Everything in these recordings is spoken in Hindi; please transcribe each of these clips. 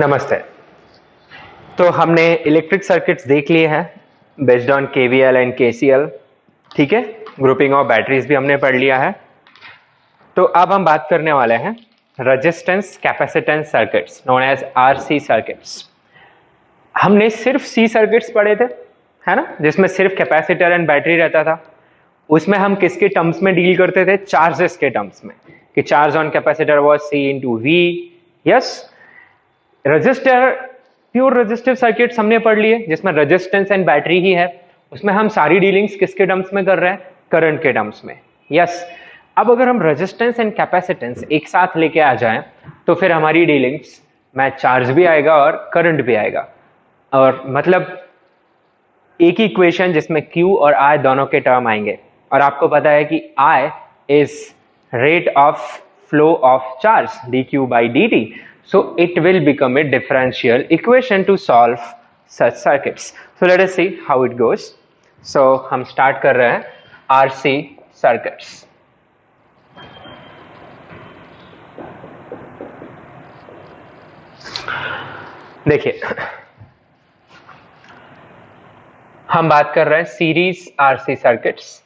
नमस्ते। तो हमने इलेक्ट्रिक सर्किट्स देख लिए हैं based on KVL and KCL. ठीक है, ग्रुपिंग ऑफ बैटरीज भी हमने पढ़ लिया है। तो अब हम बात करने वाले हैं resistance capacitance circuits known as RC circuits. हमने सिर्फ सी सर्किट्स पढ़े थे, है ना, जिसमें सिर्फ कैपेसिटर एंड बैटरी रहता था। उसमें हम किसके टर्म्स में डील करते थे? चार्जेस के टर्म्स में, कि charge on capacitor was C into V. Yes, resistor pure resistive circuits हमने पढ़ लिए जिसमें रेजिस्टेंस एंड बैटरी ही है। उसमें हम सारी डीलिंग्स किसके टर्म्स में कर रहे हैं? करंट के टर्म्स में। यस, अब अगर हम रेजिस्टेंस एंड कैपेसिटेंस एक साथ लेके आ जाएं तो फिर हमारी डीलिंग्स में चार्ज भी आएगा और करंट भी आएगा, और मतलब एक ही इक्वेशन जिसमें Q और I दोनों के टर्म आएंगे। और आपको पता है कि I is rate of flow of charge dQ by dt. So it will become a differential equation to solve such circuits. So let us see how it goes. So हम start कर रहे हैं RC circuits. देखिए, हम बात कर रहे हैं सीरीज RC सर्किट्स,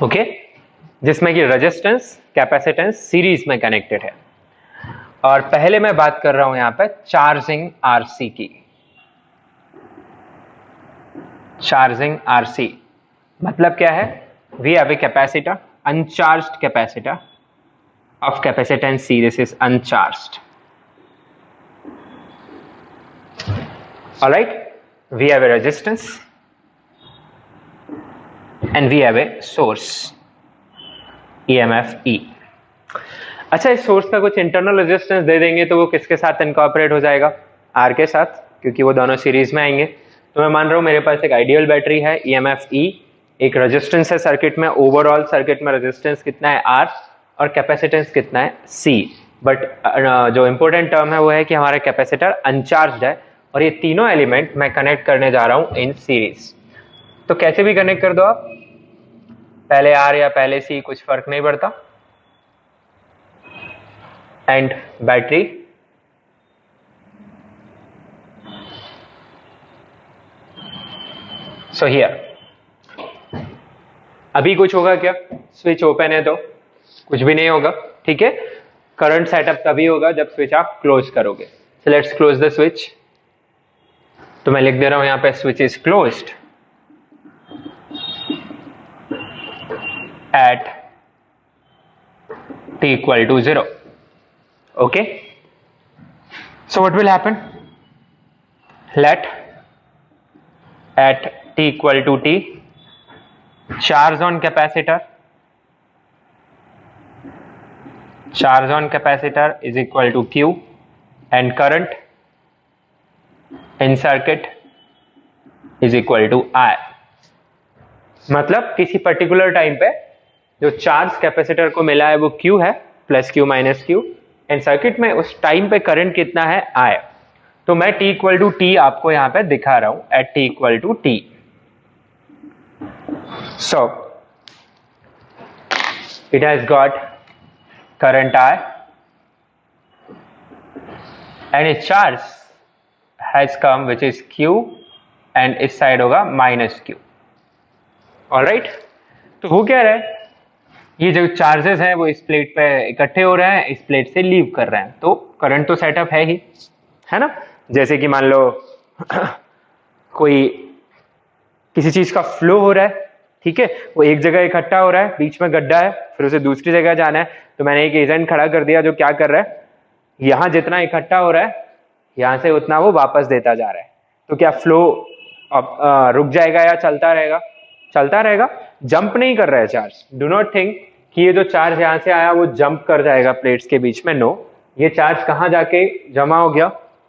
ओके, जिसमें कि रेजिस्टेंस कैपेसिटेंस सीरीज में कनेक्टेड है। और पहले मैं बात कर रहा हूं यहां पे चार्जिंग आरसी की। चार्जिंग आरसी मतलब क्या है? We have a capacitor, uncharged capacitor of capacitance C. This is uncharged. All right, we have a resistance and we have a source EMF E. अच्छा, इस सोर्स का कुछ इंटरनल रेजिस्टेंस दे देंगे तो वो किसके साथ इनकॉर्पोरेट हो जाएगा? R के साथ, क्योंकि वो दोनों सीरीज में आएंगे। तो मैं मान रहा हूं मेरे पास एक आइडियल बैटरी है EMF E, एक रेजिस्टेंस है सर्किट में, ओवरऑल सर्किट में रेजिस्टेंस कितना है? R, और कैपेसिटेंस कितना है? C। बट जो इंपॉर्टेंट टर्म है वो है कि हमारा कैपेसिटर अनचार्ज्ड है और ये तीनों एलिमेंट मैं कनेक्ट करने जा रहा हूं इन सीरीज। तो कैसे भी कनेक्ट कर दो आप, पहले R या पहले C, कुछ फर्क नहीं पड़ता। एंड बैटरी सो हियर अभी कुछ होगा क्या? स्विच ओपन है तो कुछ भी नहीं होगा, ठीक है। करंट सेटअप तभी होगा जब स्विच आप क्लोज करोगे। So let's close the switch. तो मैं लिख दे रहा हूं यहां पे switch is closed eight t equal to 0. Okay, so what will happen? Let at t equal to t, charge on capacitor is equal to Q and current in circuit is equal to I. मतलब किसी पर्टिकुलर टाइम पे जो चार्ज कैपेसिटर को मिला है वो Q है, plus Q minus Q, and circuit में उस टाइम पे करंट कितना है? I. तो मैं t इक्वल टू टी आपको यहां पे दिखा रहा हूं, at t equal to t. So it has got current I and a charge has come which is Q and इस साइड होगा माइनस Q। ऑलराइट, तो हो क्या रहा है? ये जो चार्जेस हैं वो इस प्लेट पे इकट्ठे हो रहे हैं, इस प्लेट से लीव कर रहे हैं, तो करंट तो सेटअप है ही, है ना। जैसे कि मान लो कोई किसी चीज का फ्लो हो रहा है, ठीक है, वो एक जगह इकट्ठा हो रहा है, बीच में गड्ढा है, फिर उसे दूसरी जगह जाना है, तो मैंने एक एजेंट खड़ा कर दिया जो क्या कर रहा है, यहां जितना इकट्ठा हो रहा है यहां से उतना वो वापस देता जा रहा है। तो क्या फ्लो रुक जाएगा या चलता रहेगा? चलता रहेगा, जंप नहीं कर रहा है चार्ज। डू नॉट थिंक कि ये जो चार्ज यहां से आया वो जंप कर जाएगा प्लेट्स के बीच में। नो, ये चार्ज कहां जाके जमा हो गया?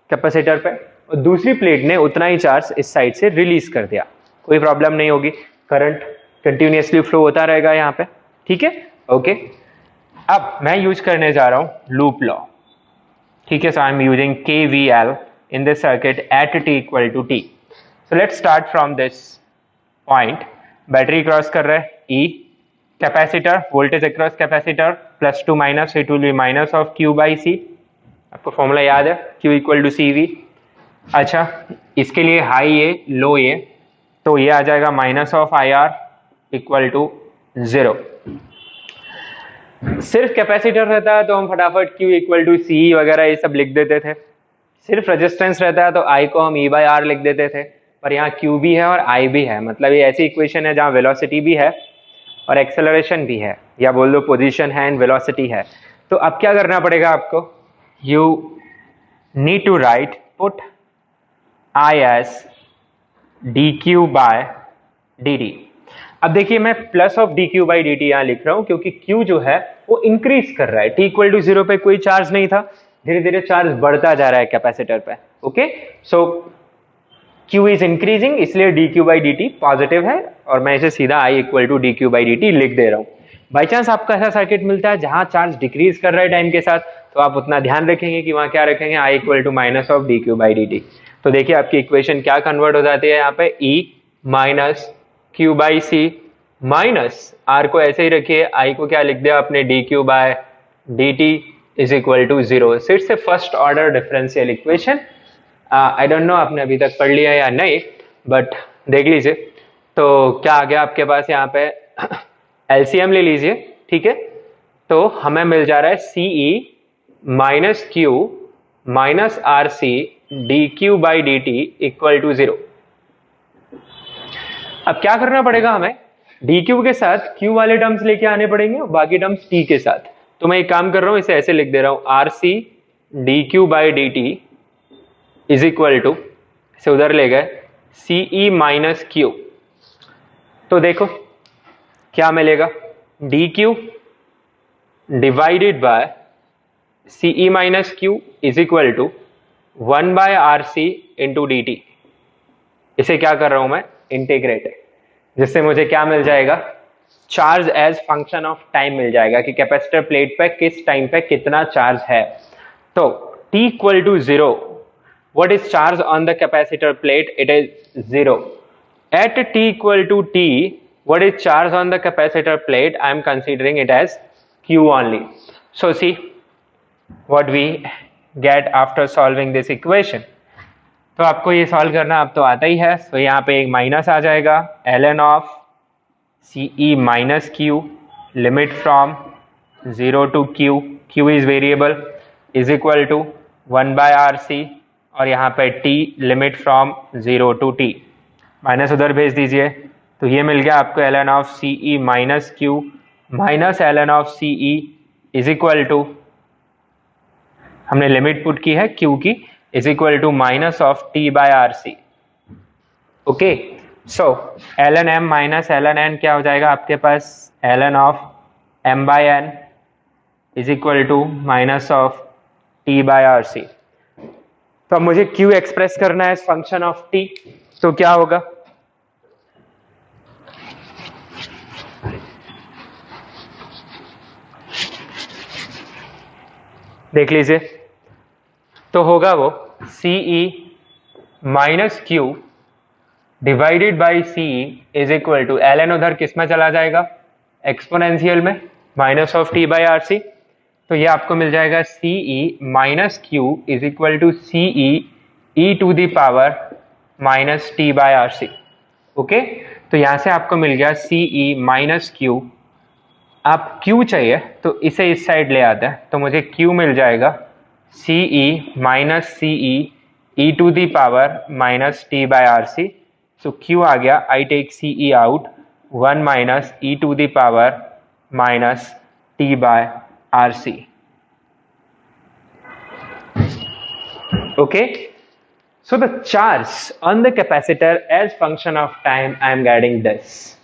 कैपेसिटर पे, और दूसरी प्लेट ने उतना ही चार्ज इस साइड से रिलीज कर दिया। कोई प्रॉब्लम नहीं होगी, करंट कंटिन्यूअसली फ्लो होता रहेगा यहाँ पे, ठीक है। ओके, अब मैं यूज करने जा रहा हूं लूप लॉ, ठीक है। So I am using KVL in this circuit at t equal to t. So let's start from this point. Battery cross कर रहा है E, capacitor, voltage across capacitor plus to minus, it will be minus of q by c. आपको फॉर्मूला याद है, q equal to c v. अच्छा, इसके लिए हाई ए लो ए, तो ये आ जाएगा minus of I R equal to 0। सिर्फ कैपेसिटर रहता है तो हम फटाफट क्यू इक्वल टू सी वगैरह ये सब लिख देते थे। सिर्फ रेजिस्टेंस रहता है तो आई को हम ई बाई आर लिख देते थे, पर यहाँ क्यू भी है और आई भी है, मतलब ये ऐसी इक्वेशन है जहाँ वेलोसिटी भी है और एक्सेलरेशन भी है, या बोल दो पोजीशन है एंड वेलोसिटी है। तो अब क्या करना पड़ेगा आपको, you need to write put I is d q by d t. अब देखिए मैं plus of d q by d t यहाँ लिख रहा हूं क्योंकि क्यू जो है वो इंक्रीज कर रहा है। टी इक्वल टू 0 पे कोई चार्ज नहीं था, धीरे धीरे चार्ज बढ़ता जा रहा है कैपेसिटर पे। Okay, so q is increasing, इसलिए d q by d t positive है और मैं इसे सीधा I equal to d q by d t लिख दे रहा हूं। बाई चांस आपका ऐसा सर्किट मिलता है जहां चार्ज डिक्रीज कर रहा है टाइम के साथ, तो आप उतना ध्यान रखेंगे कि वहां क्या रखेंगे, I equal to minus of d q by d t. तो देखिए आपकी इक्वेशन क्या कन्वर्ट हो जाती है यहाँ पे, E minus q by c minus R को ऐसे ही रखिए, आई को क्या लिख दिया आपने, d q by d t is equal to 0। So it's a first order differential equation. I don't know आपने अभी तक पढ़ लिया या नहीं, बट देख लीजिए। तो क्या आ गया आपके पास यहाँ पे, एलसीएम ले लीजिए, ठीक है। तो हमें मिल जा रहा है CE minus q minus R C d q by d t equal to 0। अब क्या करना पड़ेगा हमें, डी क्यू के साथ क्यू वाले टर्म्स लेके आने पड़ेंगे और बाकी टर्म्स टी के साथ। तो मैं एक काम कर रहा हूं, इसे ऐसे लिख दे रहा हूं, R C d q by d t is equal to, इसे उधर ले गए, सीई माइनस क्यू। तो देखो क्या मिलेगा, d q divided by CE minus q is equal to 1 by R C into d t. इसे क्या कर रहा हूं मैं, इंटीग्रेट, जिससे मुझे क्या मिल जाएगा, charge as function of time मिल जाएगा कि कैपेसिटर प्लेट पे किस टाइम पे कितना चार्ज है। तो t equal to 0, what is charge on the capacitor plate, it is 0. At t equal to t, what is charge on the capacitor plate, I am considering it as q only. So see what we get after solving this equation. तो आपको ये सॉल्व करना अब तो आता ही है। तो यहाँ पे एक माइनस आ जाएगा, ln of CE minus q limit from 0 to q, q is variable, is equal to 1 by R C, और यहाँ पे t limit from 0 to t, minus उधर भेज दीजिए। तो ये मिल गया आपको ln of CE minus q minus ln of CE is equal to, हमने लिमिट पुट की है q की, is equal to minus of t by R C. Okay, so ln m minus ln n क्या हो जाएगा आपके पास, ln of m by n is equal to minus of t by R C. तो अब मुझे q एक्सप्रेस करना है फंक्शन ऑफ t, तो क्या होगा, देख लीजिए। तो होगा वो CE minus q divided by CE is equal to, ln उधर किस में चला जाएगा, एक्सपोनेंशियल में, minus of t by R C. तो ये आपको मिल जाएगा CE minus q is equal to CE e to the power minus t by R C. Okay, तो यहां से आपको मिल गया CE माइनस क्यू। आप Q चाहिए तो इसे इस साइड ले आता है, तो मुझे Q मिल जाएगा CE minus CE e to the power minus t by R C. So Q आ गया, I take CE out, 1 minus e to the power minus t by R C. Okay, so the charge on the capacitor as function of time I am getting this.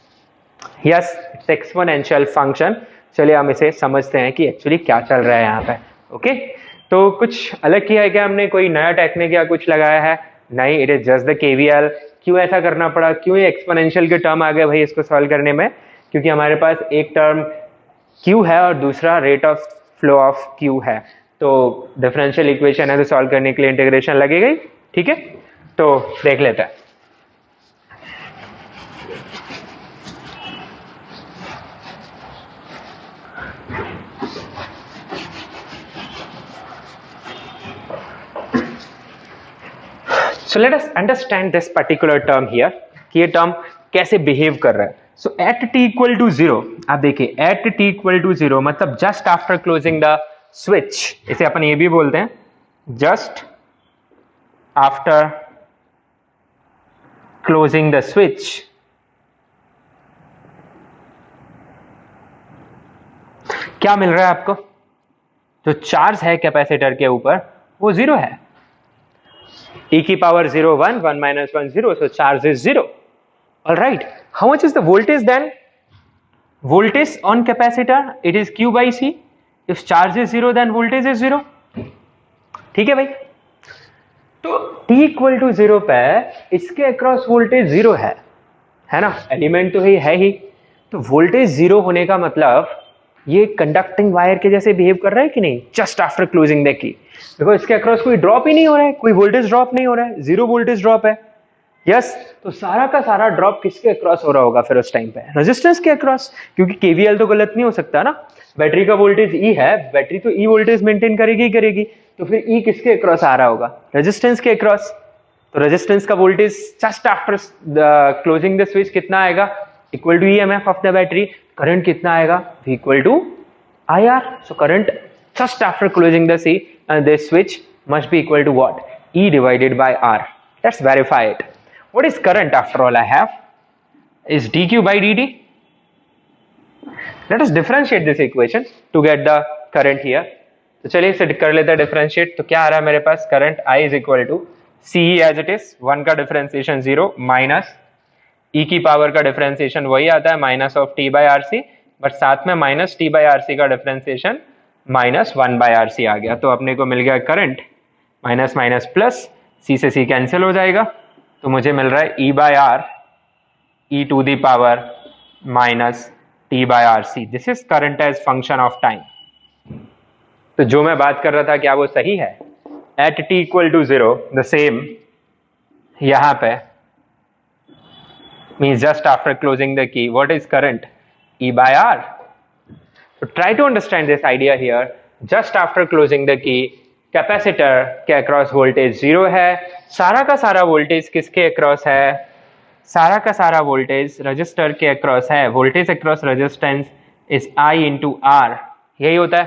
Yes, it's exponential function. चलिए हम इसे समझते हैं कि एक्चुअली क्या चल रहा है यहाँ पे। ओके, तो कुछ अलग किया है क्या हमने, कोई नया टेक्निक या कुछ लगाया है, नहीं, it is just the KVL। क्यों ऐसा करना पड़ा, क्यों ये एक्सपोनेंशियल के टर्म आ गए भाई इसको सॉल्व करने में, क्योंकि हमारे पास एक टर्म Q है और दूसरा rate of flow of Q है। तो डिफरेंशियल इक्वेशन है तो सॉल्व करने के लिए इंटीग्रेशन लगेगा ही, ठीक है। तो देख लेते हैं। So let us understand this particular term here कि ये टर्म कैसे बिहेव कर रहा है. सो एट t इक्वल टू 0, आप देखिए एट t इक्वल टू 0 मतलब just after closing the switch, इसे अपन ये भी बोलते हैं just after closing the switch, क्या मिल रहा है आपको? जो चार्ज है कैपेसिटर के ऊपर वो 0 है. e की power 0 1 1 minus 1 0, so charge is 0. All right, how much is the voltage then? Voltage on capacitor, it is q by c. If charge is 0 then voltage is 0. ठीक है भाई. तो t इक्वल टू 0 पे इसके अक्रॉस वोल्टेज 0 है ना, एलिमेंट तो है ही. तो वोल्टेज 0 होने का मतलब ये कंडक्टिंग वायर के जैसे बिहेव कर रहा है कि नहीं, जस्ट आफ्टर क्लोजिंग द की. बिकॉज इसके अक्रॉस कोई ड्रॉप ही नहीं हो रहा है, कोई वोल्टेज ड्रॉप नहीं हो रहा है, 0 वोल्टेज ड्रॉप है. यस, तो सारा का सारा ड्रॉप किसके अक्रॉस हो रहा होगा फिर उस टाइम पे? रेजिस्टेंस के अक्रॉस, क्योंकि केवीएल तो गलत नहीं हो सकता ना. बैटरी का वोल्टेज ई है, बैटरी तो ई वोल्टेज मेंटेन करेगी, तो फिर ई किसके अक्रॉस आ रहा होगा? रेजिस्टेंस के अक्रॉस. तो रेजिस्टेंस का voltage just after closing the switch कितना आएगा? Equal to EMF of the battery. Current कितना आएगा? V equal to IR. So current just after closing the this switch must be equal to what? E divided by R. Let's verify it. What is current after all I have? Is dq by dt. Let us differentiate this equation to get the current here. तो चलिए इसे कर लेते हैं डिफरेंशिएट. तो क्या आ रहा है मेरे पास? Current I is equal to CE as it is, 1 का डिफरेंशिएशन 0 माइनस E की पावर का डिफरेंशिएशन वही आता है minus of T by RC, but साथ में माइनस T बाई RC का डिफरेंशिएशन माइनस 1 बाई RC आ गया. तो अपने को मिल गया current minus minus plus, C से C कैंसिल हो जाएगा, तो मुझे मिल रहा है E by R E to the power minus T by RC. This is current as function of time. तो जो मैं बात कर रहा था क्या वो सही है? At t equal to 0 the same यहां पे means just after closing the key, what is current? E by R. So try to understand this idea here. Just after closing the key, capacitor के अक्रॉस वोल्टेज 0 है. सारा का सारा वोल्टेज किसके अक्रॉस है? सारा का सारा वोल्टेज रजिस्टर के अक्रॉस है. Voltage across resistance is I into R. यही होता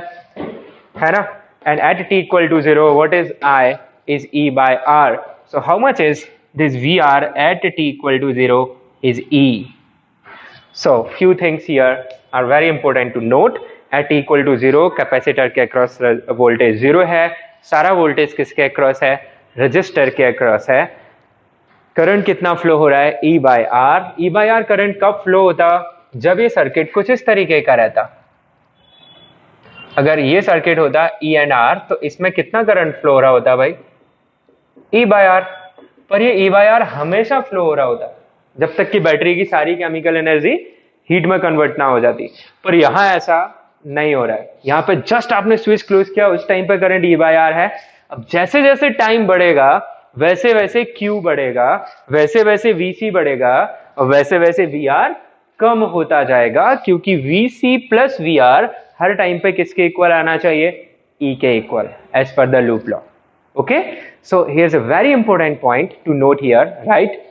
है ना? And at t equal to 0, what is I? Is E by R. So how much is this VR at t equal to 0? Is E. So few things here are very important to note. At t equal to 0, capacitor के अक्रॉस वोल्टेज 0 है. सारा वोल्टेज किसके अक्रॉस है? रजिस्टर के अक्रॉस है. करंट कितना फ्लो हो रहा है? E by R. E by R current कब फ्लो होता? जब ये सर्किट कुछ इस तरीके का रहता. अगर ये सर्किट होता E एंड R, तो इसमें कितना करंट फ्लो हो रहा होता भाई? E by R. पर ये E by R हमेशा फ्लो हो रहा होता जब तक कि बैटरी की सारी केमिकल एनर्जी हीट में कन्वर्ट ना हो जाती. पर यहां ऐसा नहीं हो रहा है. यहां पे जस्ट आपने स्विच क्लोज किया, उस टाइम पे करंट E by R है. अब जैसे जैसे टाइम बढ़ेगा वैसे वैसे Q बढ़ेगा, वैसे वैसे VC बढ़ेगा, और वैसे वैसे VR कम होता जाएगा, क्योंकि VC प्लस VR हर टाइम पे किसके इक्वल आना चाहिए? E के equal, as per the loop law. Okay, so here's a very important point to note here, right?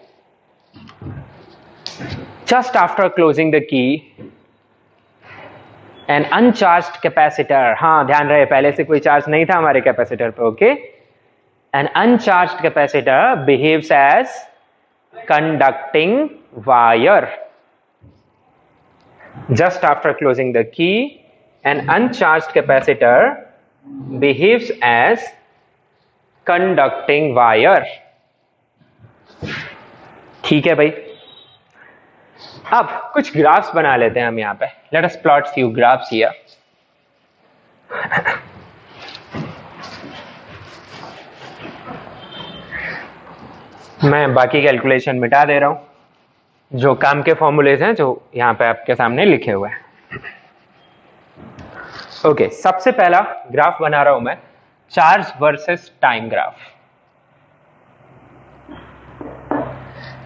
Just after closing the key, an uncharged capacitor, हाँ ध्यान रहे पहले से कोई चार्ज नहीं था हमारे कैपेसिटर पे. Okay, an uncharged capacitor behaves as conducting wire. Just after closing the key, an uncharged capacitor behaves as conducting wire. ठीक है भाई. अब कुछ ग्राफ्स बना लेते हैं हम यहाँ पे. Let us plot few graphs here. मैं बाकी कैलकुलेशन मिटा दे रहा हूं. जो काम के फॉर्मूलेज हैं जो यहाँ पे आपके सामने लिखे हुए हैं. ओके, सबसे पहला ग्राफ बना रहा हूं मैं, charge versus time graph.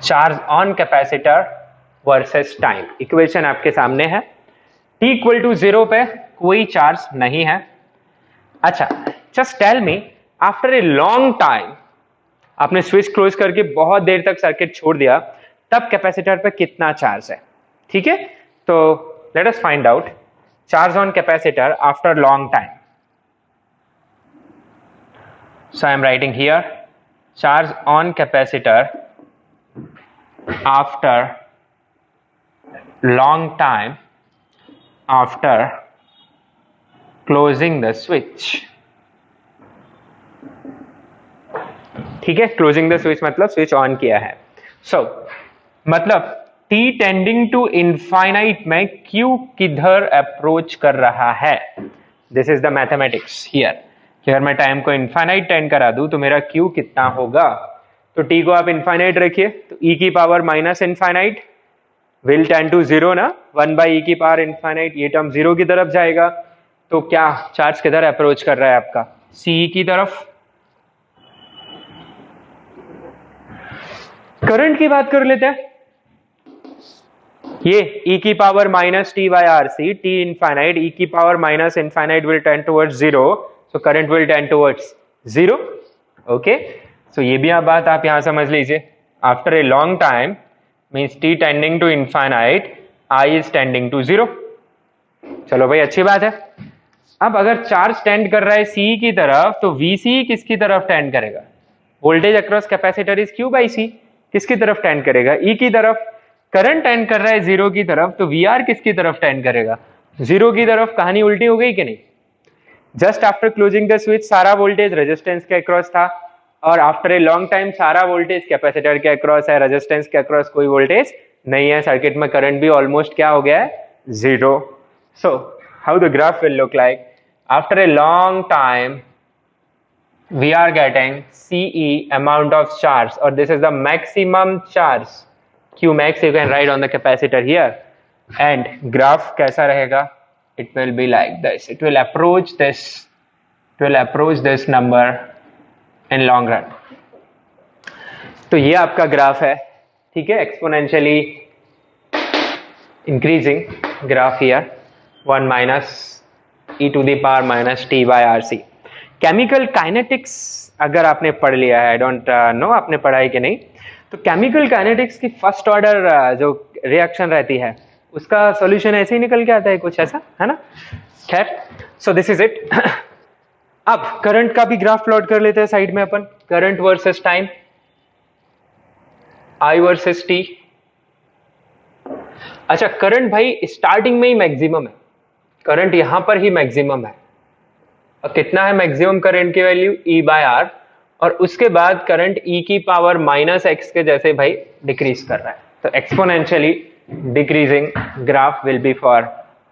Charge on capacitor versus time. Equation आपके सामने है. t इक्वल टू 0 पे कोई चार्ज नहीं है. अच्छा, just tell me after a long time आपने स्विच क्लोज करके बहुत देर तक सर्किट छोड़ दिया, तब कैपेसिटर पे कितना चार्ज है। ठीक है, तो late us find out charge on capacitor after long time. So I am writing here charge on capacitor after long time after closing the switch। ठीक है, क्लोजिंग द स्विच मतलब स्विच ऑन किया है। सो मतलब t टेंडिंग टू इनफाइनाइट में q किधर अप्रोच कर रहा है। This is the mathematics here कि अगर मैं टाइम को इनफाइनाइट टेंड करा दूं तो मेरा q कितना होगा। तो t को आप इनफाइनाइट रखिए तो e की power minus infinite will tend to zero ना, 1 बाई ई की पावर इनफाइनाइट, ये टर्म जीरो की तरफ जाएगा। तो क्या चार्ज किधर अप्रोच कर रहा है आपका, सीई की तरफ। करंट की बात कर लेते हैं, ये e की power minus t by R C, t infinite, e की power minus infinite will tend towards zero, so current will tend towards zero. Okay, so ये भी बात आप यहां समझ लीजिए, after a long time means t tending to infinite, I is tending to zero। चलो भाई अच्छी बात है। अब अगर चार्ज टेंड कर रहा है C की तरफ तो VC किसकी तरफ टेंड करेगा, voltage across capacitor is Q by C, किसकी तरफ टेंड करेगा, E की तरफ। करंट टेंड कर रहा है जीरो की तरफ तो VR किसकी तरफ टेंड करेगा, जीरो की तरफ। कहानी उल्टी हो गई कि नहीं। Just after closing the switch सारा वोल्टेज रेजिस्टेंस के अक्रॉस था, और आफ्टर ए लॉन्ग टाइम सारा वोल्टेज कैपेसिटर के अक्रॉस है, रेजिस्टेंस के अक्रॉस कोई वोल्टेज नहीं है। सर्किट में करंट भी ऑलमोस्ट क्या हो गया है, zero. So how the graph will look like after a long time we are getting CE amount of charge, or this is the maximum charge Q max you can write on the capacitor here, and graph कैसा रहेगा, it will be like this, it will approach this number in long run. तो ये आपका ग्राफ है, ठीक है, exponentially increasing graph here, 1 minus e to the power minus t by R C. Chemical kinetics अगर आपने पढ़ लिया है, आई डोंट नो आपने पढ़ा है कि नहीं, तो केमिकल काइनेटिक्स की फर्स्ट ऑर्डर जो रिएक्शन रहती है उसका सॉल्यूशन ऐसे ही निकल के आता है, कुछ ऐसा है ना। खैर, सो दिस इज इट। अब करंट का भी ग्राफ प्लॉट कर लेते हैं साइड में अपन, current versus time, I versus T। अच्छा, करंट भाई स्टार्टिंग में ही मैक्सिमम है, करंट यहां पर ही मैक्सिमम है। और कितना है मैक्सिमम करंट की वैल्यू, E बाय आर, और उसके बाद करंट E की पावर माइनस एक्स के जैसे भाई डिक्रीज कर रहा है। तो exponentially decreasing graph will be for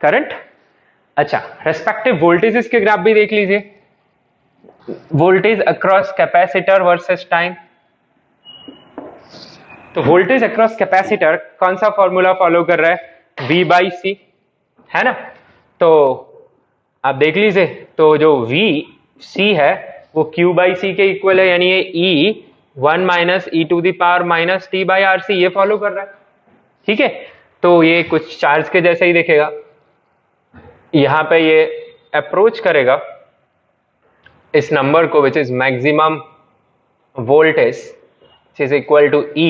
current. अच्छा, रेस्पेक्टिव वोल्टेजेस के ग्राफ भी देख लीजिए, voltage across capacitor versus time. तो वोल्टेज अक्रॉस कैपेसिटर कौन सा फॉर्मूला फॉलो कर रहा है, V बाई सी, है ना। तो आप देख लीजिए, तो जो VC है वो Q बाई सी के इक्वल है, यानी ये E 1 minus e to the power minus t by R C, ये फॉलो कर रहा है। ठीक है, तो ये कुछ चार्ज के जैसा ही दिखेगा, यहां पे ये अप्रोच करेगा इस नंबर को which is maximum voltage which is equal to E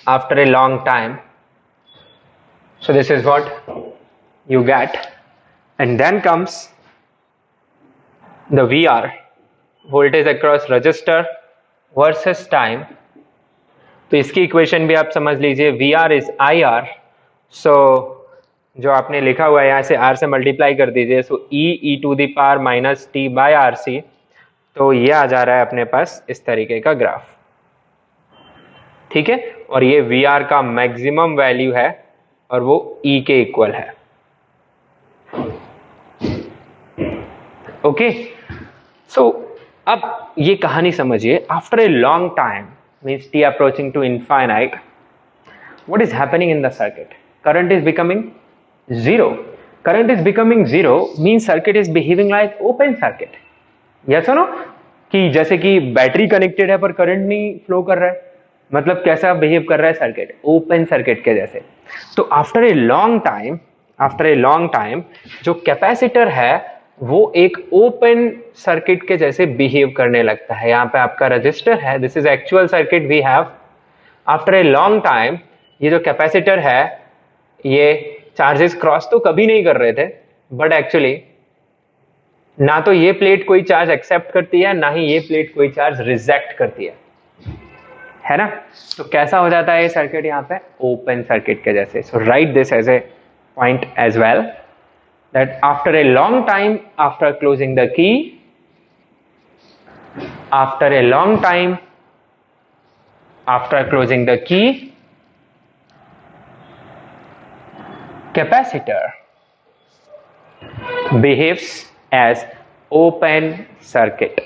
after a long time. So this is what you get, and then comes the VR, voltage across resistor versus time। तो इसकी इक्वेशन भी आप समझ लीजिए, VR is IR, so जो आपने लिखा हुआ है यहाँ से R से मल्टीप्लाई कर दीजिए, so E to the power minus t by R C. तो ये आ जा रहा है अपने पास इस तरीके का ग्राफ, ठीक है, और ये VR का मैक्सिमम वैल्यू है और वो E के इक्वल है। ओके, सो अब ये कहानी समझिए, after a long time means T approaching to infinite, what is happening in the circuit, current is becoming zero. Current is becoming zero means circuit is behaving like open circuit. Yes और नो, कि जैसे कि बैटरी कनेक्टेड है पर करंट नहीं फ्लो कर रहा है, मतलब कैसा बिहेव कर रहा है सर्किट, ओपन सर्किट के जैसे। तो आफ्टर ए लॉन्ग टाइम जो कैपेसिटर है वो एक ओपन सर्किट के जैसे बिहेव करने लगता है। यहाँ पे आपका रजिस्टर है, this is actual circuit we have. After a long time ये जो कैपेसिटर है ये चार्जेस क्रॉस तो कभी नहीं कर रहे थे, बट एक्चुअली ना तो ये प्लेट कोई चार्ज एक्सेप्ट करती है, ना ही ये प्लेट कोई चार्ज रिजेक्ट करती है ना। तो कैसा हो जाता है ये सर्किट यहाँ पे, ओपन सर्किट के जैसे। So write this as a point as well, that after a long time after closing the key, after a long time after closing the key, capacitor behaves as open circuit.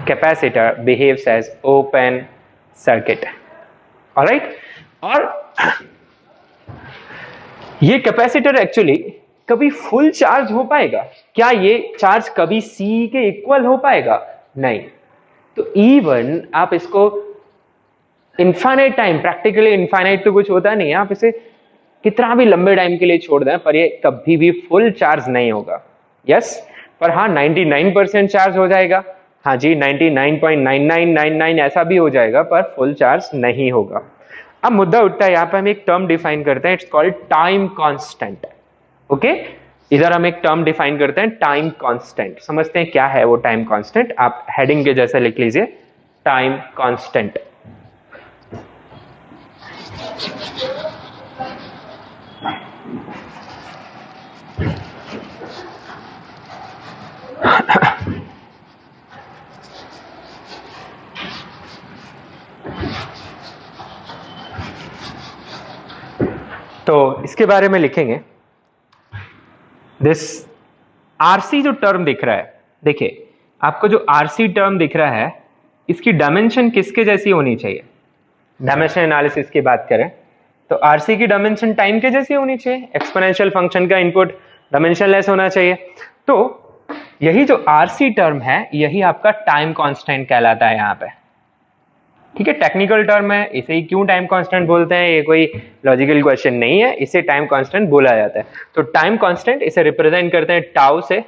Capacitor behaves as open circuit. Alright? और ये कैपेसिटर एक्चुअली कभी फुल चार्ज हो पाएगा क्या? ये चार्ज कभी C के इक्वल हो पाएगा? नहीं। तो इवन आप इसको इनफाइनाइट टाइम, प्रैक्टिकली इनफाइनाइट तो कुछ होता नहीं है, आप इसे कितना भी लंबे टाइम के लिए छोड़ दें पर ये कभी भी फुल चार्ज नहीं होगा। यस, पर हाँ 99% चार्ज हो जाएगा, हाँ जी 99.9999 ऐसा भी हो जाएगा, पर फुल चार्ज नहीं होगा। अब मुद्दा उठता है, यहाँ पे हम एक टर्म डिफाइन करते हैं, it's called time constant. Okay, इधर हम एक टर्म डिफाइन करते हैं टाइम कांस्टेंट। समझते हैं क्या है वो टाइम कांस्टेंट, आप हेडिंग के जैसे लिख लीजिए टाइम कांस्टेंट। तो इसके बारे में लिखेंगे, दिस आरसी जो टर्म दिख रहा है, देखिए आपको जो आरसी टर्म दिख रहा है इसकी डायमेंशन किसके जैसी होनी चाहिए? डायमेंशन एनालिसिस की बात करें तो आरसी की डायमेंशन टाइम के जैसी होनी चाहिए, एक्सपोनेंशियल फंक्शन का इनपुट डायमेंशनलेस होना चाहिए। तो यही जो आरसी टर्म है यही आपका टाइम कांस्टेंट कहलाता है यहाँ पे। ठीक है, टेक्निकल टर्म है, इसे ही क्यों टाइम कांस्टेंट बोलते हैं, ये कोई लॉजिकल क्वेश्चन नहीं है, इसे टाइम कांस्टेंट बोला जाता है। तो टाइम कांस्टेंट इसे रिप्रेजेंट करते हैं टाउ से,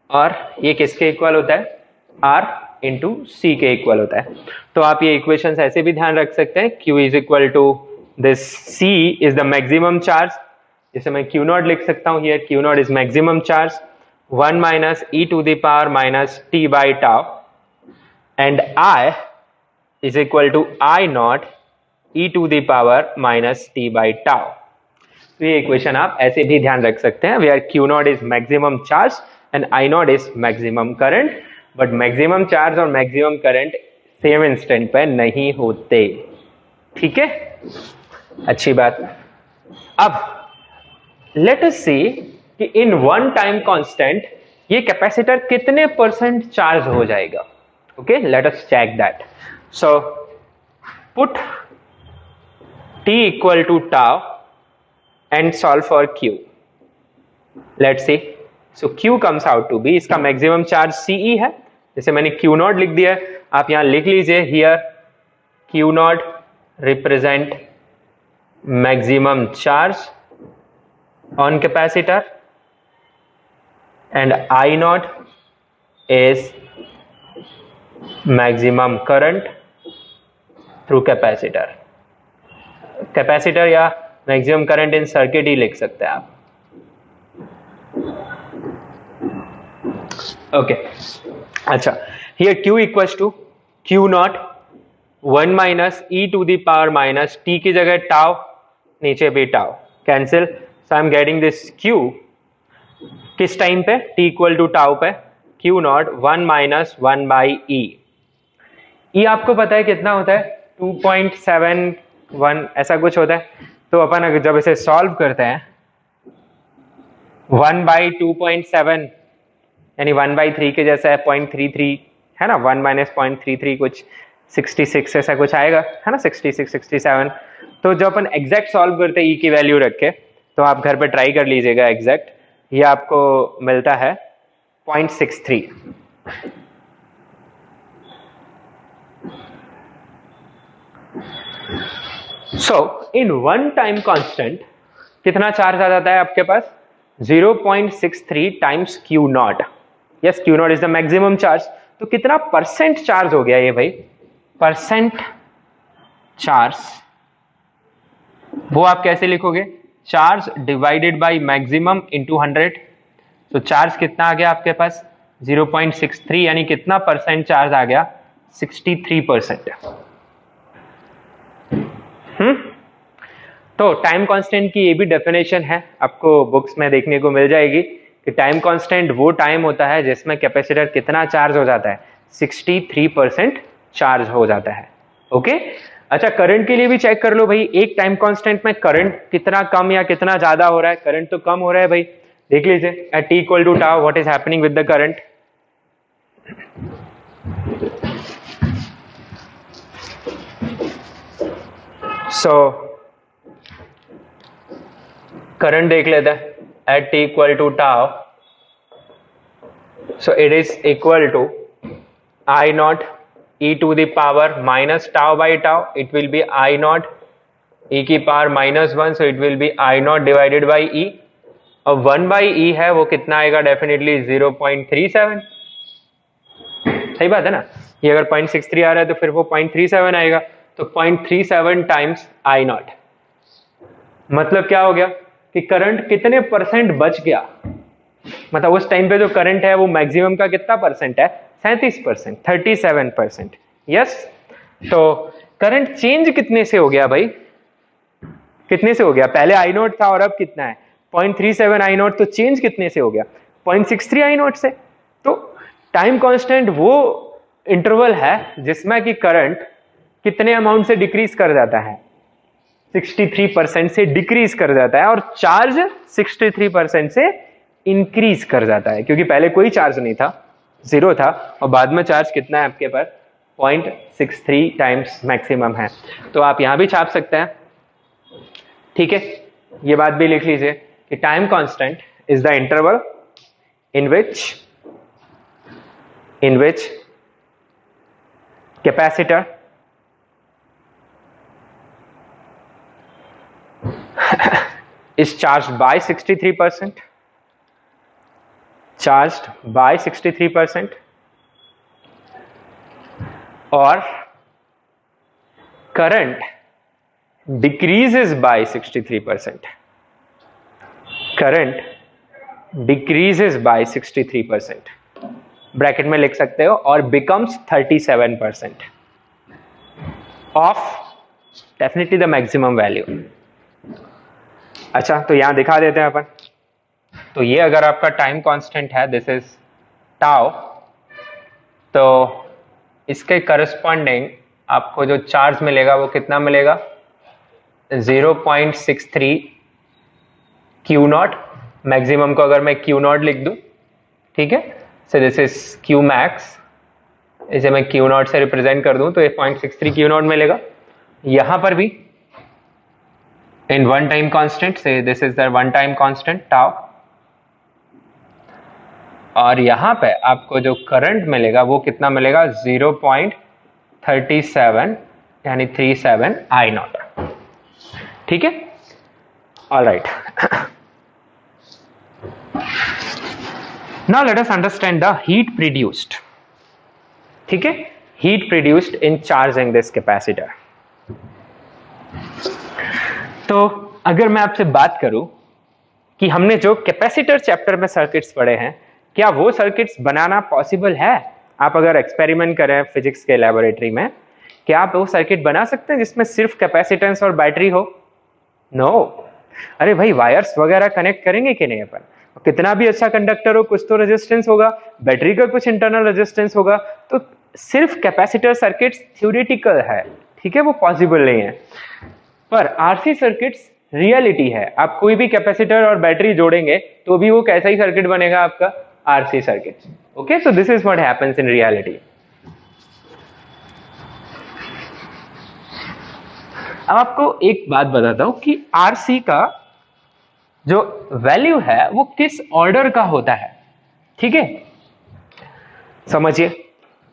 और ये किसके इक्वल होता है? R इंटू सी के इक्वल होता है। तो आप ये इक्वेशंस ऐसे भी ध्यान रख सकते हैं, Q is equal to this C is the maximum charge, जिसे मैं Q नॉट लिख सकता हूं here, Q naught is maximum charge, 1 minus e to the power minus t by tau, and I is equal to I naught e to the power minus t by tau। तो ये इक्वेशन आप ऐसे भी ध्यान रख सकते हैं, where Q naught is maximum charge and I naught is maximum current, but maximum charge और maximum current सेम इंस्टेंट पे नहीं होते। ठीक है, अच्छी बात। अब लेट अस सी कि इन वन टाइम कांस्टेंट ये कैपेसिटर कितने % चार्ज हो जाएगा। Okay, let us check that. So put t equal to tau and solve for Q. Let's see. So Q comes out to be, इसका मैक्सिमम चार्ज CE है, जैसे मैंने Q नॉट लिख दिया, आप यहां लिख लीजिए here Q naught represent maximum charge on capacitor and I naught is maximum current through capacitor. Capacitor या मैक्सिमम करंट इन सर्किट ही लिख सकते हैं आप। ओके, अच्छा, here Q equals to Q naught 1 minus e to the power minus t की जगह टाउ, नीचे भी tau, cancel, so I am getting this Q किस टाइम पे? t इक्वल टू टाउ पे, Q naught 1 minus 1 by e। e आपको पता है कितना होता है? 2.71 ऐसा कुछ होता है। तो अपन अगर जब इसे सॉल्व करते हैं 1 बाई 2.7 यानी 1/3 के जैसा है, 0.33 है ना, 1 माइनस 0.33 कुछ 66 ऐसा कुछ आएगा, है ना, 66 67। तो जब अपन एग्जैक्ट सॉल्व करते हैं e की वैल्यू रख के, तो आप घर पे ट्राई कर लीजिएगा एग्जैक्ट, ये आपको मिलता है 0.63। सो इन वन टाइम कांस्टेंट कितना चार्ज आ जाता है आपके पास? 0.63 times Q not. Yes, Q not is the maximum charge. तो कितना परसेंट चार्ज हो गया ये भाई? परसेंट चार्ज वो आप कैसे लिखोगे? Charge divided by maximum into 100। तो चार्ज कितना आ गया आपके पास? 0.63, यानी कितना परसेंट चार्ज आ गया? 63%। तो टाइम कांस्टेंट की ये भी डेफिनेशन है, आपको बुक्स में देखने को मिल जाएगी कि टाइम कांस्टेंट वो टाइम होता है जिसमें कैपेसिटर कितना चार्ज हो जाता है? 63% चार्ज हो जाता है। ओके, अच्छा करंट के लिए भी चेक कर लो भाई, एक टाइम कांस्टेंट में करंट कितना कम या कितना ज्यादा हो रहा है? करंट तो कम हो रहा है भाई, देख लीजिए at t equal to tau what is happening with the current. So current देख लेते हैं at t equal to tau. So it is equal to I naught e to the power minus tau by tau, it will be I naught e की power -1, so it will be I naught divided by e। और 1 by e है वो कितना आएगा? डेफिनेटली 0.37। सही बात है ना, ये अगर 0.63 आ रहा है तो फिर वो 0.37 आएगा, तो 0.37 टाइम्स I naught। मतलब क्या हो गया कि करंट कितने परसेंट बच गया? मतलब उस टाइम पे जो करंट है वो मैक्सिमम का कितना परसेंट है? 37%, 37%। यस, तो करंट चेंज कितने से हो गया भाई? कितने से हो गया? पहले आई नोट था और अब कितना है? 0.37 आई नोट। तो चेंज कितने से हो गया? 0.63 आई नोट से। तो टाइम कांस्टेंट वो इंटरवल है जिसमें कि करंट कितने अमाउंट से डिक्रीज कर जाता है? 63% से डिक्रीज कर जाता है, और चार्ज 63% से इंक्रीज कर जाता है, क्योंकि पहले कोई चार्ज नहीं था, जीरो था, और बाद में चार्ज कितना है आपके पास? 0.63 टाइम्स मैक्सिमम है। तो आप यहां भी छाप सकते हैं, ठीक है, ये बात भी लिख लीजिए कि time constant is the interval in which capacitor is charged by 63%, charged by 63%, और current decreases by 63%, current decreases by 63%, bracket में लिख सकते हो, और becomes 37% of definitely the maximum value। अच्छा, तो यहां दिखा देते हैं अपन। तो ये अगर आपका टाइम कांस्टेंट है, दिस इज टाउ, तो इसके करस्पॉन्डिंग आपको जो चार्ज मिलेगा वो कितना मिलेगा? 0.63 क्यू नॉट। मैक्सिमम को अगर मैं क्यू नॉट लिख दूं, ठीक है, सो दिस इज क्यू मैक्स, इसे मैं क्यू नॉट से रिप्रेजेंट कर दूं तो ये 0.63 क्यू नॉट मिलेगा। यहां पर भी in one time constant, say this is the one time constant tau, और यहां पे आपको जो करंट मिलेगा वो कितना मिलेगा? 0.37 यानी 37 I नॉट। ठीक है, all right. Now let us understand the heat produced. ठीक है, heat produced in charging this capacitor. तो अगर मैं आपसे बात करूं कि हमने जो कैपेसिटर चैप्टर में सर्किट्स पढ़े हैं, क्या वो सर्किट्स बनाना पॉसिबल है? आप अगर एक्सपेरिमेंट करें फिजिक्स के लैबोरेटरी में, क्या आप वो सर्किट बना सकते हैं जिसमें सिर्फ कैपेसिटेंस और बैटरी हो? नो। अरे भाई, वायर्स वगैरह कनेक्ट करेंगे कि नहीं अपन? कितना भी अच्छा कंडक्टर हो, कुछ तो रेजिस्टेंस होगा, बैटरी का कुछ इंटरनल रेजिस्टेंस होगा। तो सिर्फ कैपेसिटर सर्किट्स थ्योरेटिकल है, ठीक है, वो पॉसिबल नहीं है। पर आरसी सर्किट्स रियलिटी है। आप कोई भी कैपेसिटर और बैटरी जोड़ेंगे तो भी वो कैसा ही सर्किट बनेगा आपका? RC circuit. Okay, so this is what happens in reality. अब आपको एक बात बताता हूं कि आरसी का जो वैल्यू है वो किस ऑर्डर का होता है। ठीक है, समझिए,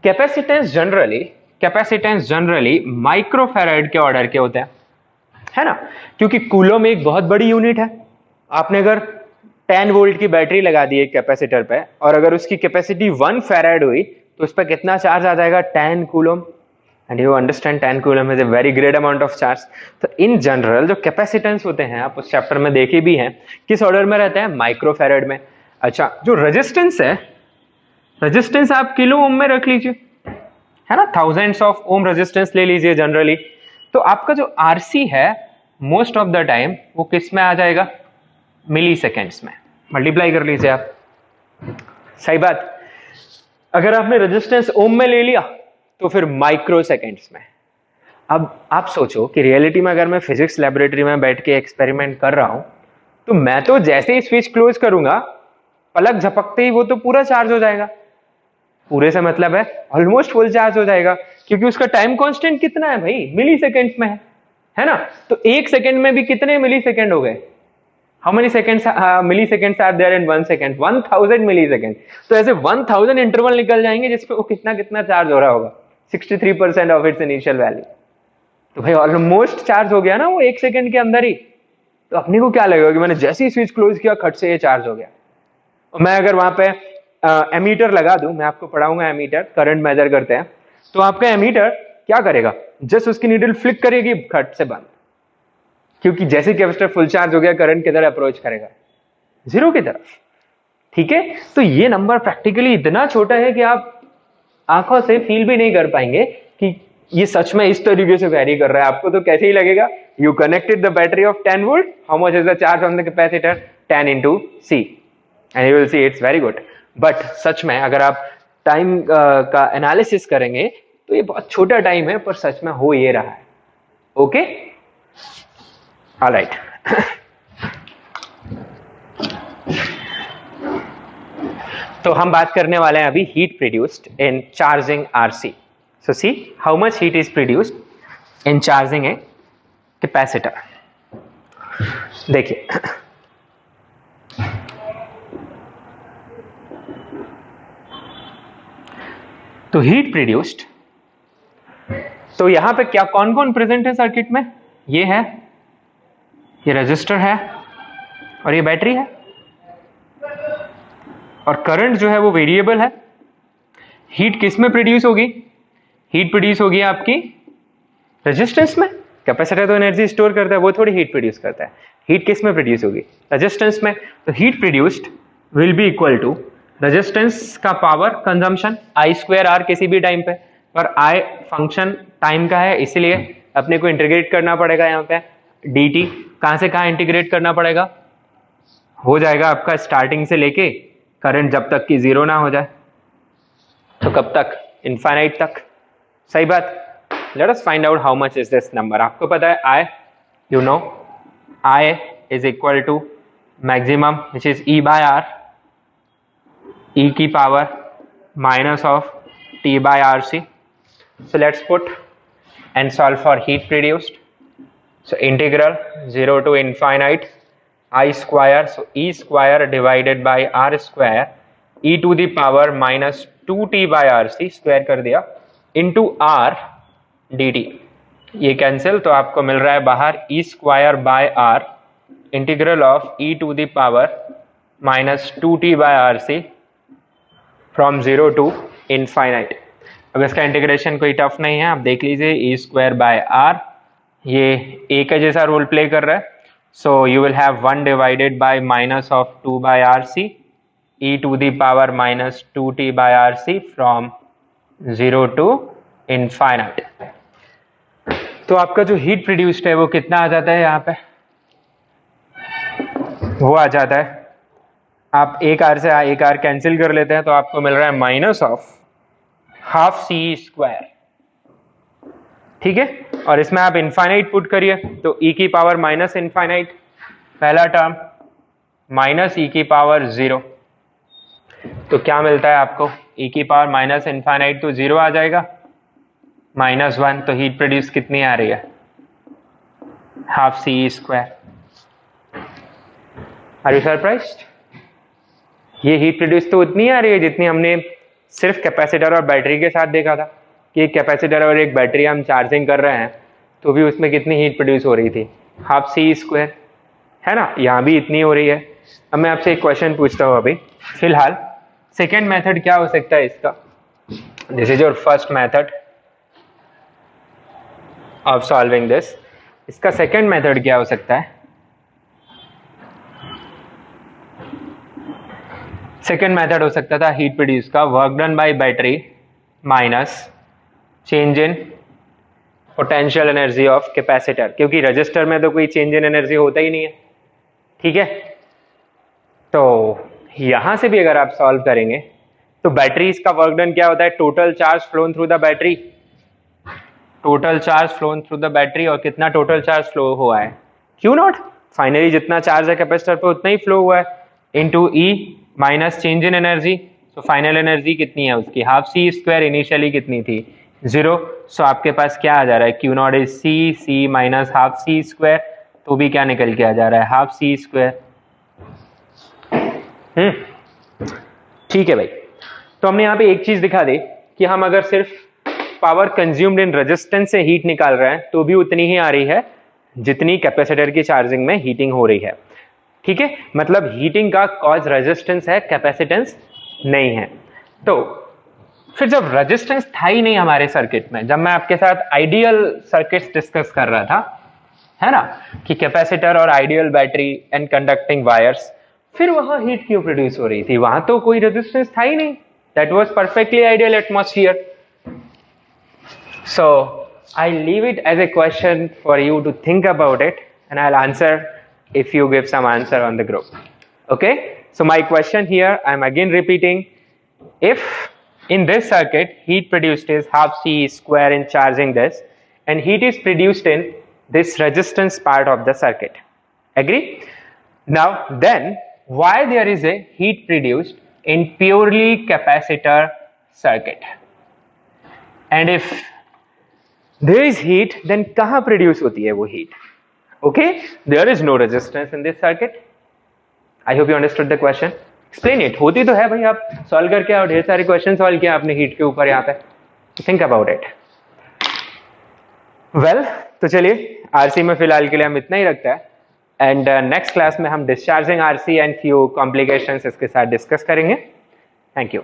कैपेसिटेंस जनरली माइक्रोफैराड के ऑर्डर के होते हैं, है ना, क्योंकि कूलोम एक बहुत बड़ी यूनिट है। आपने अगर 10 वोल्ट की बैटरी लगा दी एक कैपेसिटर पे, और अगर उसकी कैपेसिटी 1 फैराड हुई तो उस पर कितना चार्ज आ जाएगा? 10 coulomb. And you understand 10 coulomb is a very great amount of charge. तो इन जनरल जो कैपेसिटेंस होते हैं, आप उस चैप्टर में देखे भी हैं, किस ऑर्डर में रहते हैं? माइक्रो फैराड में। अच्छा, जो रेजिस्टेंस है, रेजिस्टेंस आप किलो ओम में रख लीजिए, है ना, थाउजेंड्स ऑफ ओम रेजिस्टेंस ले लीजिए जनरली। तो आपका जो आरसी है मोस्ट ऑफ द टाइम वो किस में आ जाएगा? मिली सेकेंड्स में। मल्टीप्लाई कर लीजिए आप, सही बात। अगर आपने रेजिस्टेंस ओम में ले लिया तो फिर माइक्रो सेकेंड्स में। अब आप सोचो कि रियलिटी में अगर मैं फिजिक्स लेबोरेटरी में बैठ के एक्सपेरिमेंट कर रहा हूं, तो मैं तो जैसे ही स्विच क्लोज करूंगा, पलक झपकते ही वो तो पूरा चार्ज हो जाएगा। पूरे से मतलब है ऑलमोस्ट फुल चार्ज हो जाएगा, क्योंकि उसका टाइम कांस्टेंट कितना है भाई? मिली सेकेंड्स में है ना। तो एक सेकेंड में भी कितने मिली सेकेंड हो गए? How many seconds milliseconds are there in 1 second? 1000 millisecond. तो ऐसे 1000 इंटरवल निकल जाएंगे जिसपे वो कितना कितना चार्ज हो रहा होगा? 63% ऑफ इट्स इनिशियल वैल्यू। तो भाई ऑलमोस्ट चार्ज हो गया ना वो एक सेकेंड के अंदर ही। तो अपने को क्या लगेगा कि मैंने जैसे ही स्विच क्लोज किया खट से ये चार्ज हो गया। और मैं अगर वहां पे एमीटर लगा दूं, मैं आपको पढ़ाऊंगा एमीटर, करंट मेजर करते हैं, तो आपका एमीटर क्या करेगा? जस्ट उसकी नीडल फ्लिक करेगी, खट से बंद, क्योंकि जैसे कैपेसिटर फुल चार्ज हो गया, करंट किधर अप्रोच करेगा? जीरो की तरफ। ठीक है, तो ये नंबर प्रैक्टिकली इतना छोटा है कि आप आंखों से फील भी नहीं कर पाएंगे कि ये सच में इस तरीके से वेरी कर रहा है। आपको तो कैसे ही लगेगा? You connected the battery of 10 volt, how much is the charge on the capacitor? 10 into C, and you will see it's very good. But सच में अगर आप टाइम का एनालिसिस करेंगे तो ये बहुत छोटा टाइम है, पर सच में हो ये रहा है। Okay, alright. तो हम बात करने वाले हैं अभी heat produced in charging RC. So see how much heat is produced in charging a capacitor. देखिए, तो हीट प्रोड्यूस्ड, तो यहां पे क्या कौन कौन प्रेजेंट है सर्किट में? ये है, ये रेजिस्टर है, और ये बैटरी है, और करंट जो है वो वेरिएबल है। हीट किस में प्रोड्यूस होगी? हीट प्रोड्यूस होगी आपकी रेजिस्टेंस में। कैपेसिटर तो एनर्जी स्टोर करता है, वो थोड़ी हीट प्रोड्यूस करता है। हीट किस में प्रोड्यूस होगी? रेजिस्टेंस में। तो heat produced will be equal to resistance का पावर कंजम्पशन I²R किसी भी टाइम पे, पर I फंक्शन टाइम का है, इसलिए अपने को इंटीग्रेट करना पड़ेगा यहाँ पे dt। कहां से कहां इंटीग्रेट करना पड़ेगा? हो जाएगा आपका स्टार्टिंग से लेके करंट जब तक कि जीरो ना हो जाए। तो कब तक? इनफाइनाइट तक। सही बात। Let us find out how much is this number. आपको पता है I, you know, I is equal to maximum which is E/R, e की पावर minus of T/RC. So let's put and solve for heat produced. So integral 0 to infinite I square, so E square divided by R square, e to the power minus 2T/RC square कर दिया into R dt। ये कैंसिल, तो आपको मिल रहा है बाहर E square by R integral of e to the power minus 2T/RC from 0 to infinite। अब इसका इंटीग्रेशन कोई टफ नहीं है, आप देख लीजिए E²/R, ये a का जैसा रोल प्ले कर रहा है। So you will have 1 divided by minus of 2/RC e to the power minus 2T/RC from 0 to infinite। तो आपका जो हीट प्रोड्यूस्ड है वो कितना आ जाता है यहाँ पे? वो आ जाता है, आप एक आर से एक आर कैंसिल कर लेते हैं तो आपको मिल रहा है माइनस ऑफ हाफ C²। ठीक है, और इसमें आप इनफाइनाइट पुट करिए तो e की पावर माइनस इनफाइनाइट, पहला टर्म माइनस e की पावर 0। तो क्या मिलता है आपको? e की पावर माइनस इनफाइनाइट तो 0 आ जाएगा, -1। तो हीट प्रोड्यूस कितनी आ रही है? Half C²। Are you surprised? ये हीट प्रोड्यूस तो उतनी आ रही है जितनी हमने सिर्फ कैपेसिटर और बैटरी के साथ देखा था कि एक कैपेसिटर और एक बैटरी हम चार्जिंग कर रहे हैं तो भी उसमें कितनी हीट प्रोड्यूस हो रही थी? हाफ C², है ना। यहाँ भी इतनी हो रही है। अब मैं आपसे एक क्वेश्चन पूछता हूँ अभी फिलहाल, सेकेंड मेथड क्या हो सकता है इसका? This is your first method of solving this. इसका सेकेंड मेथड क्या हो सकता है? सेकेंड मेथड हो सकता था हीट प्रोड्यूस का, work done by battery minus change in potential energy of capacitor, क्योंकि रजिस्टर में तो कोई चेंज इन एनर्जी होता ही नहीं है, ठीक है। तो यहां से भी अगर आप सॉल्व करेंगे तो बैटरीज का वर्क डन क्या होता है? Total charge phloem through the battery, total charge phloem through the battery, और कितना टोटल चार्ज फ्लो हुआ है? क्यू नॉट, फाइनली जितना चार्ज है कैपेसिटर पे उतना ही फ्लो हुआ है, into E minus change in energy. So final energy कितनी है उसकी? हाफ सी स्क्वायर, इनिशियली कितनी थी? 0। सो आपके पास क्या आ जा रहा है? Q not is C minus half C square, तो भी क्या निकल के आ जा रहा है? Half C square. ठीक है भाई, तो हमने यहाँ पे एक चीज दिखा दी कि हम अगर सिर्फ पावर कंज्यूम्ड इन रेजिस्टेंस से हीट निकाल रहे हैं तो भी उतनी ही आ रही है जितनी कैपेसिटर की चार्जिंग में हीटिंग हो रही है, ठीक है। मतलब हीटिंग का कॉज रेजिस्टेंस है, कैपेसिटेंस नहीं है। तो फिर जब रेजिस्टेंस था ही नहीं हमारे सर्किट में, जब मैं आपके साथ आइडियल सर्किट्स डिस्कस कर रहा था, है ना, कि कैपेसिटर और ideal battery and conducting wires, फिर वहां हीट क्यों प्रोड्यूस हो रही थी? वहां तो कोई रेजिस्टेंस था ही नहीं, that was perfectly ideal atmosphere. So I leave it as a question for you to think about it, and I'll answer if you give some answer on the group. Okay, so my question here, I'm again repeating, if in this circuit heat produced is half C square in charging this, and heat is produced in this resistance part of the circuit, agree? Now then why there is a heat produced in purely capacitor circuit, and if there is heat, then कहाँ प्रोड्यूस होती है वो heat? Okay, there is no resistance in this circuit. I hope you understood the question. Explain it. होती तो है भाई, आप सॉल्व करके और ढेर सारे क्वेश्चन सॉल्व किया आपने हीट के ऊपर यहाँ पे, थिंक अबाउट इट। वेल, तो चलिए आरसी में फिलहाल के लिए हम इतना ही रखते हैं, एंड नेक्स्ट क्लास में हम discharging RC and few complications इसके साथ डिस्कस करेंगे। Thank you.